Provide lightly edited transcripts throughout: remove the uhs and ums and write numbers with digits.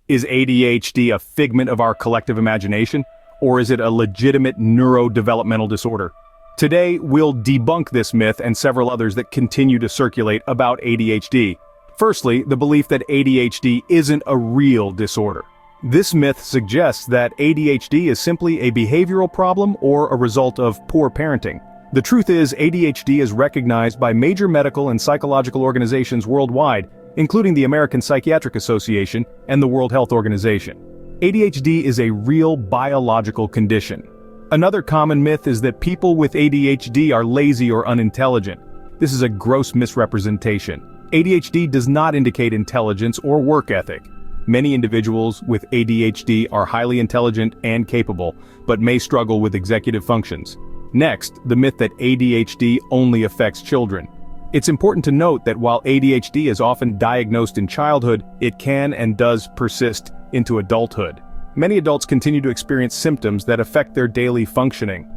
Is ADHD a figment of our collective imagination, or is it a legitimate neurodevelopmental disorder? Today, we'll debunk this myth and several others that continue to circulate about ADHD. Firstly, the belief that ADHD isn't a real disorder. This myth suggests that ADHD is simply a behavioral problem or a result of poor parenting. The truth is, ADHD is recognized by major medical and psychological organizations worldwide, including the American Psychiatric Association and the World Health Organization. ADHD is a real biological condition. Another common myth is that people with ADHD are lazy or unintelligent. This is a gross misrepresentation. ADHD does not indicate intelligence or work ethic. Many individuals with ADHD are highly intelligent and capable, but may struggle with executive functions. Next, the myth that ADHD only affects children. It's important to note that while ADHD is often diagnosed in childhood, it can and does persist into adulthood. Many adults continue to experience symptoms that affect their daily functioning.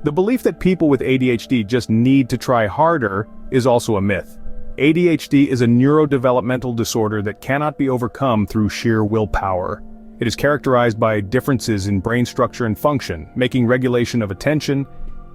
The belief that people with ADHD just need to try harder is also a myth. ADHD is a neurodevelopmental disorder that cannot be overcome through sheer willpower. It is characterized by differences in brain structure and function, making regulation of attention,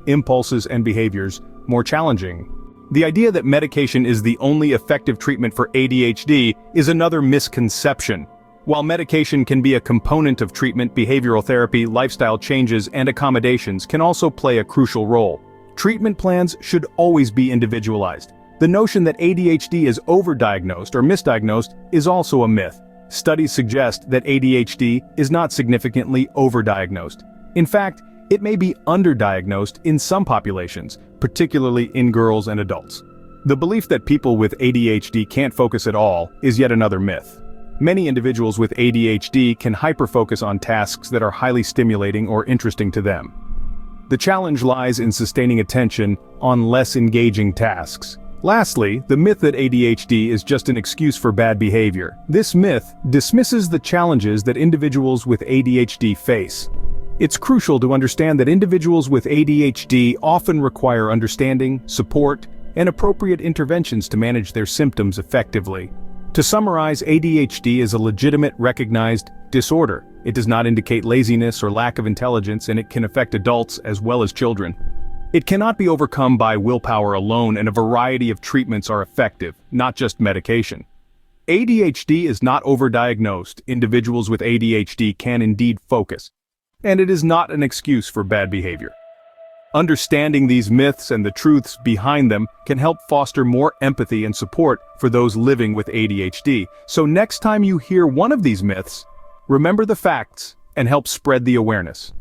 impulses, and behaviors more challenging. The idea that medication is the only effective treatment for ADHD is another misconception. While medication can be a component of treatment, behavioral therapy, lifestyle changes, and accommodations can also play a crucial role. Treatment plans should always be individualized. The notion that ADHD is overdiagnosed or misdiagnosed is also a myth. Studies suggest that ADHD is not significantly overdiagnosed. In fact, it may be underdiagnosed in some populations, particularly in girls and adults. The belief that people with ADHD can't focus at all is yet another myth. Many individuals with ADHD can hyperfocus on tasks that are highly stimulating or interesting to them. The challenge lies in sustaining attention on less engaging tasks. Lastly, the myth that ADHD is just an excuse for bad behavior. This myth dismisses the challenges that individuals with ADHD face. It's crucial to understand that individuals with ADHD often require understanding, support, and appropriate interventions to manage their symptoms effectively. To summarize, ADHD is a legitimate, recognized disorder. It does not indicate laziness or lack of intelligence, and it can affect adults as well as children. It cannot be overcome by willpower alone, and a variety of treatments are effective, not just medication. ADHD is not overdiagnosed. Individuals with ADHD can indeed focus, and it is not an excuse for bad behavior. Understanding these myths and the truths behind them can help foster more empathy and support for those living with ADHD. So next time you hear one of these myths, remember the facts and help spread the awareness.